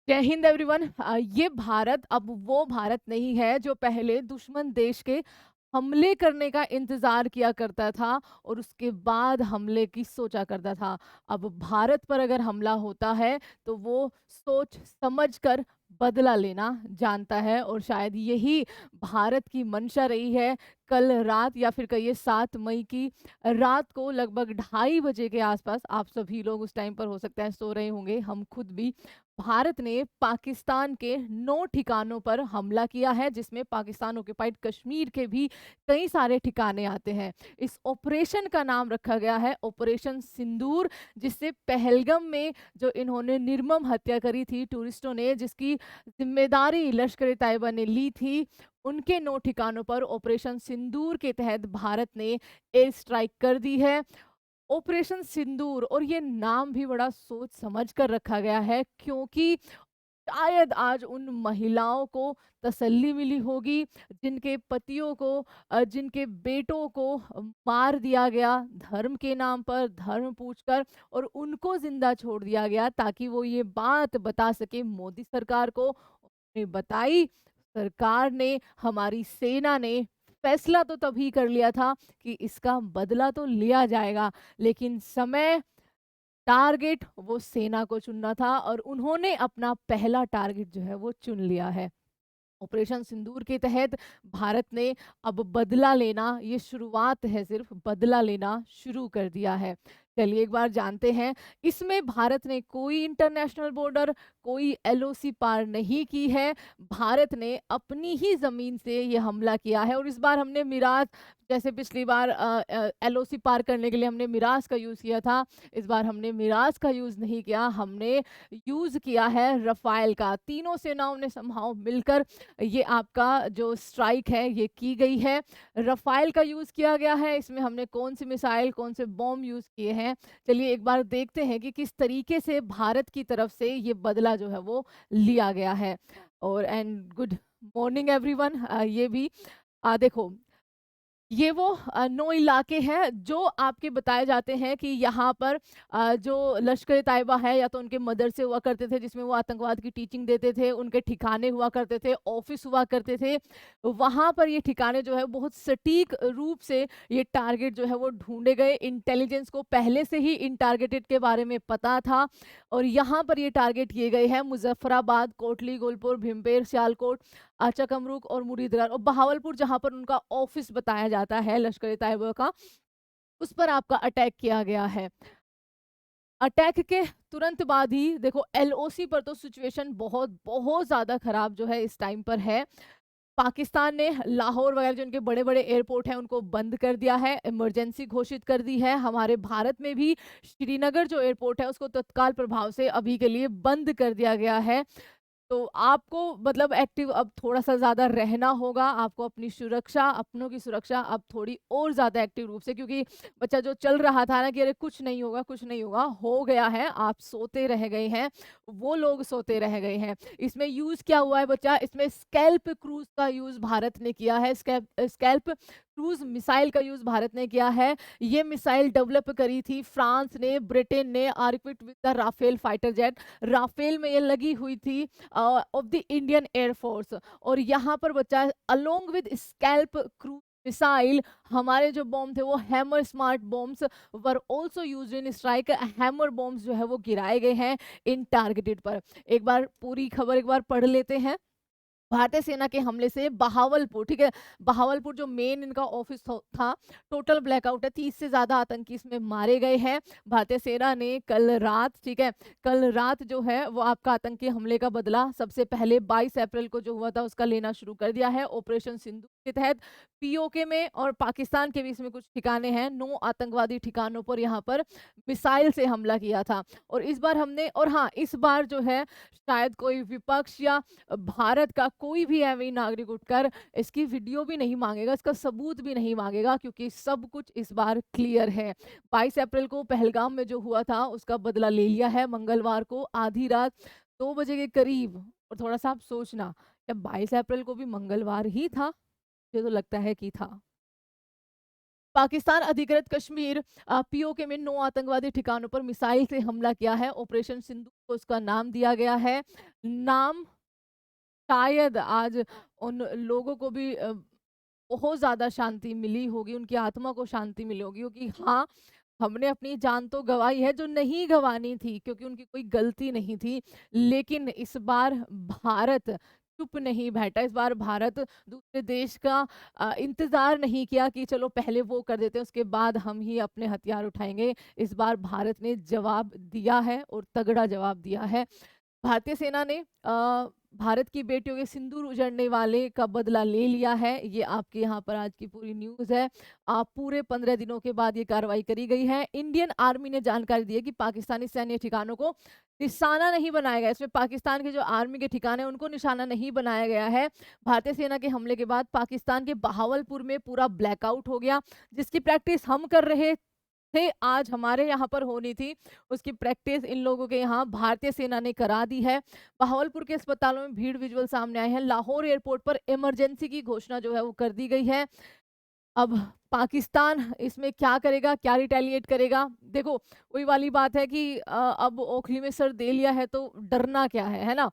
जय हिंद एवरीवन। ये भारत अब वो भारत नहीं है जो पहले दुश्मन देश के हमले करने का इंतजार किया करता था और उसके बाद हमले की सोचा करता था। अब भारत पर अगर हमला होता है तो वो सोच समझ कर बदला लेना जानता है और शायद यही भारत की मंशा रही है। कल रात या फिर कहिए 7 मई की रात को लगभग 2:30 बजे के आसपास, आप सभी लोग उस टाइम पर हो सकता है सो रहे होंगे, हम खुद भी, भारत ने पाकिस्तान के 9 ठिकानों पर हमला किया है, जिसमें पाकिस्तान ऑक्युपाइड कश्मीर के भी कई सारे ठिकाने आते हैं। इस ऑपरेशन का नाम रखा गया है ऑपरेशन सिंदूर, जिससे पहलगाम में जो इन्होंने निर्मम हत्या करी थी टूरिस्टों ने, जिसकी जिम्मेदारी लश्कर ए तैयबा ने ली थी, उनके 9 ठिकानों पर ऑपरेशन सिंदूर के तहत भारत ने एयर स्ट्राइक कर दी है। ऑपरेशन सिंदूर, और ये नाम भी बड़ा सोच समझ कर रखा गया है क्योंकि शायद आज उन महिलाओं को तसल्ली मिली होगी जिनके पतियों को, जिनके बेटों को मार दिया गया धर्म के नाम पर, धर्म पूछकर, और उनको जिंदा छोड़ दिया गया ताकि वो ये बात बता सके मोदी सरकार को। उन्होंने बताई, सरकार ने, हमारी सेना ने फैसला तो तभी कर लिया था कि इसका बदला तो लिया जाएगा, लेकिन समय, टारगेट वो सेना को चुनना था और उन्होंने अपना पहला टारगेट जो है वो चुन लिया है। ऑपरेशन सिंदूर के तहत भारत ने अब बदला लेना, ये शुरुआत है, सिर्फ बदला लेना शुरू कर दिया है। चलिए एक बार जानते हैं, इसमें भारत ने कोई इंटरनेशनल बॉर्डर, कोई एलओसी पार नहीं की है। भारत ने अपनी ही जमीन से ये हमला किया है और इस बार हमने मिराज, जैसे पिछली बार एलओसी पार करने के लिए हमने मिराज का यूज किया था, इस बार हमने मिराज का यूज नहीं किया, हमने यूज किया है रफाल का। तीनों सेनाओं ने समहाउ मिलकर ये आपका जो स्ट्राइक है ये की गई है। रफाल का यूज़ किया गया है, इसमें हमने कौन सी मिसाइल, कौन से बॉम्ब यूज़ किए हैं। चलिए एक बार देखते हैं कि किस तरीके से भारत की तरफ से ये बदला जो है वो लिया गया है। और एंड गुड मॉर्निंग एवरीवन। ये भी देखो, ये वो 9 इलाके हैं जो आपके बताए जाते हैं कि यहाँ पर जो लश्कर-ए-तैयबा है या तो उनके मदरसे हुआ करते थे जिसमें वो आतंकवाद की टीचिंग देते थे, उनके ठिकाने हुआ करते थे, ऑफ़िस हुआ करते थे। वहाँ पर ये ठिकाने जो है बहुत सटीक रूप से ये टारगेट जो है वो ढूँढे गए। इंटेलिजेंस को पहले से ही इन टारगेटेड के बारे में पता था और यहाँ पर ये टारगेट किए गए हैं मुज़फ़्फ़राबाद, कोटली, गोलपुर, भीमपेर, सियालकोट, चकमरूक और मुरीदगढ़ और बहावलपुर, जहाँ पर उनका ऑफिस बताया जाता है लश्कर-ए-तैयबा का, उस पर आपका अटैक किया गया है। अटैक के तुरंत बाद ही देखो, एलओसी पर तो सिचुएशन बहुत बहुत ज़्यादा खराब जो है इस टाइम पर है। पाकिस्तान ने लाहौर वगैरह जो उनके बड़े-बड़े एयरपोर्ट हैं उनको बंद कर दिया है, इमरजेंसी घोषित कर दी है। हमारे भारत में भी श्रीनगर जो एयरपोर्ट है उसको तत्काल प्रभाव से अभी के लिए बंद कर दिया गया है। तो आपको मतलब एक्टिव अब थोड़ा-सा ज़्यादा रहना होगा, आपको अपनी सुरक्षा, अपनों की सुरक्षा अब थोड़ी और ज़्यादा एक्टिव रूप से, क्योंकि बच्चा जो चल रहा था ना कि अरे कुछ नहीं होगा, कुछ नहीं होगा, हो गया है, आप सोते रह गए हैं, वो लोग सोते रह गए हैं। इसमें यूज़ क्या हुआ है बच्चा, इसमें स्कैल्प क्रूज़ का यूज़ भारत ने किया है, स्कैल्प क्रूज़ मिसाइल का यूज़ भारत ने किया है। ये मिसाइल डेवलप करी थी फ्रांस ने, ब्रिटेन ने, are equipped with the Rafale fighter jet. Rafale में ये लगी हुई थी ऑफ द इंडियन एयरफोर्स। और यहाँ पर बच्चा along with scalp cruise missile, हमारे जो बॉम्ब थे वो hammer smart bombs were also used in strike. Hammer bombs जो है वो गिराए गए हैं इन टारगेटेड पर। एक बार पूरी खबर एक बार पढ़ लेते हैं। भारतीय सेना के हमले से बहावलपुर, ठीक है, बहावलपुर जो मेन इनका ऑफिस था, टोटल ब्लैकआउट है, 30 से ज़्यादा आतंकी इसमें मारे गए हैं। भारतीय सेना ने कल रात, ठीक है, कल रात जो है वो आपका आतंकी हमले का बदला सबसे पहले 22 अप्रैल को जो हुआ था उसका लेना शुरू कर दिया है। ऑपरेशन सिंधु के तहत पीओके में और पाकिस्तान के बीच में कुछ ठिकाने हैं, 9 आतंकवादी ठिकानों पर यहाँ पर मिसाइल से हमला किया था। और इस बार हमने, और हाँ, इस बार जो है शायद कोई विपक्ष या भारत का कोई भी अमीर नागरिक उठकर इसकी वीडियो भी नहीं मांगेगा, इसका सबूत भी नहीं मांगेगा, क्योंकि सब कुछ इस बार क्लियर है। 22 अप्रैल को पहलगाम में जो हुआ था उसका बदला ले लिया है। मंगलवार को आधी रात 2 बजे के करीब, और थोड़ा-सा आप सोचना, क्या 22 अप्रैल को भी मंगलवार ही था? मुझे तो लगता है कि था। पाकिस्तान अधिकृत कश्मीर पीओके में 9 आतंकवादी ठिकानों पर मिसाइल से हमला किया है। ऑपरेशन सिंदूर को उसका नाम दिया गया है। नाम शायद आज उन लोगों को भी बहुत ज़्यादा शांति मिली होगी, उनकी आत्मा को शांति मिली होगी, क्योंकि हाँ, हमने अपनी जान तो गँवाई है जो नहीं गँवानी थी, क्योंकि उनकी कोई गलती नहीं थी। लेकिन इस बार भारत चुप नहीं बैठा, इस बार भारत दूसरे देश का इंतज़ार नहीं किया कि चलो पहले वो कर देते हैं, उसके बाद हम ही अपने हथियार उठाएँगे। इस बार भारत ने जवाब दिया है और तगड़ा जवाब दिया है। भारतीय सेना ने भारत की बेटियों के सिंदूर उजड़ने वाले का बदला ले लिया है। ये आपके यहाँ पर आज की पूरी न्यूज़ है। पूरे 15 दिनों के बाद ये कार्रवाई करी गई है। इंडियन आर्मी ने जानकारी दी है कि पाकिस्तानी सैन्य ठिकानों को निशाना नहीं बनाया गया। इसमें पाकिस्तान के जो आर्मी के ठिकाने हैं उनको निशाना नहीं बनाया गया है। भारतीय सेना के हमले के बाद पाकिस्तान के बहावलपुर में पूरा ब्लैकआउट हो गया, जिसकी प्रैक्टिस हम कर रहे थे, आज हमारे यहाँ पर होनी थी, उसकी प्रैक्टिस इन लोगों के यहाँ भारतीय सेना ने करा दी है। बहावलपुर के अस्पतालों में भीड़ विजुअल सामने आए हैं। लाहौर एयरपोर्ट पर इमरजेंसी की घोषणा जो है वो कर दी गई है। अब पाकिस्तान इसमें क्या करेगा, क्या रिटेलिएट करेगा? देखो, वही वाली बात है कि अब ओखली में सर दे लिया है तो डरना क्या है ना?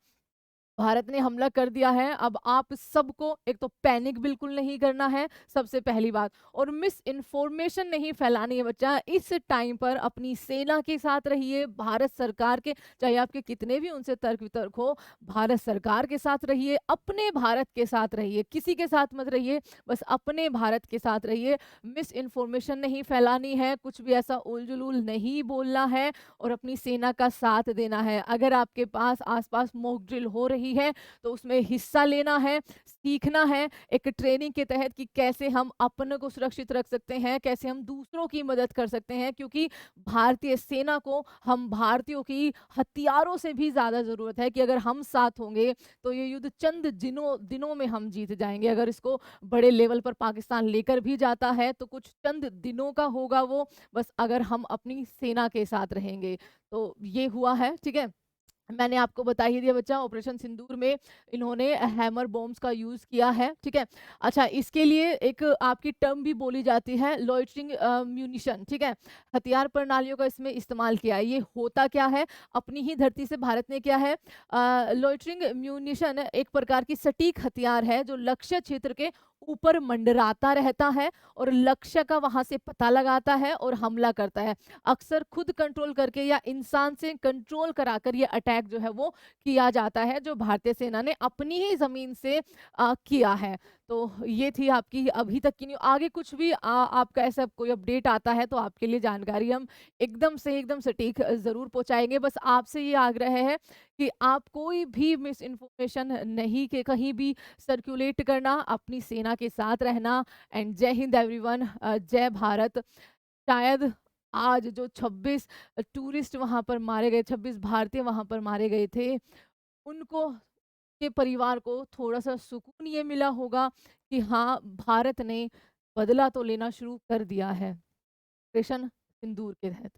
भारत ने हमला कर दिया है। अब आप सबको एक तो पैनिक बिल्कुल नहीं करना है, सबसे पहली बात, और मिस इन्फॉर्मेशन नहीं फैलानी है बच्चा। इस टाइम पर अपनी सेना के साथ रहिए, भारत सरकार के, चाहे आपके कितने भी उनसे तर्क वितर्क हो, भारत सरकार के साथ रहिए, अपने भारत के साथ रहिए, किसी के साथ मत रहिए, बस अपने भारत के साथ रहिए। मिस इन्फॉर्मेशन नहीं फैलानी है, कुछ भी ऐसा उल-जुलूल नहीं बोलना है और अपनी सेना का साथ देना है। अगर आपके पास आस-पास मॉक ड्रिल हो रही है तो उसमें हिस्सा लेना है, सीखना है एक ट्रेनिंग के तहत कि कैसे हम अपने को सुरक्षित रख सकते हैं, कैसे हम दूसरों की मदद कर सकते हैं, क्योंकि भारतीय सेना को हम भारतीयों की हथियारों से भी ज़्यादा ज़रूरत है कि अगर हम साथ होंगे तो ये युद्ध चंद दिनों दिनों में हम जीत जाएँगे। अगर इसको बड़े लेवल पर पाकिस्तान लेकर भी जाता है तो कुछ चंद दिनों का होगा वो, बस अगर हम अपनी सेना के साथ रहेंगे। तो ये हुआ है, ठीक है? मैंने आपको बता ही दिया बच्चा, ऑपरेशन सिंदूर में इन्होंने हैमर बॉम्ब्स का यूज़ किया है, ठीक है? अच्छा, इसके लिए एक आपकी टर्म भी बोली जाती है, लॉइटरिंग म्यूनिशन, ठीक है? हथियार प्रणालियों का इसमें इस्तेमाल किया है। ये होता क्या है? अपनी ही धरती से भारत ने किया है। लॉइटरिंग म्यूनिशन एक प्रकार की सटीक हथियार है जो लक्ष्य क्षेत्र के ऊपर मंडराता रहता है और लक्ष्य का वहाँ से पता लगाता है और हमला करता है। अक्सर खुद कंट्रोल करके या इंसान से कंट्रोल कराकर ये अटैक जो है वो किया जाता है, जो भारतीय सेना ने अपनी ही ज़मीन से किया है। तो ये थी आपकी अभी तक की न्यू आगे कुछ भी आपका ऐसा कोई अपडेट आता है तो आपके लिए जानकारी हम एकदम से एकदम सटीक ज़रूर पहुँचाएँगे। बस आपसे ये आग्रह है कि आप कोई भी मिस इन्फॉर्मेशन नहीं के कहीं भी सर्कुलेट करना, अपनी सेना के साथ रहना। एंड जय हिंद एवरीवन, जय भारत। शायद आज जो 26 टूरिस्ट वहाँ पर मारे गए, 26 भारतीय वहाँ पर मारे गए थे, उनको के परिवार को थोड़ा-सा सुकून ये मिला होगा कि हाँ, भारत ने बदला तो लेना शुरू कर दिया है, ऑपरेशन सिंदूर के तहत।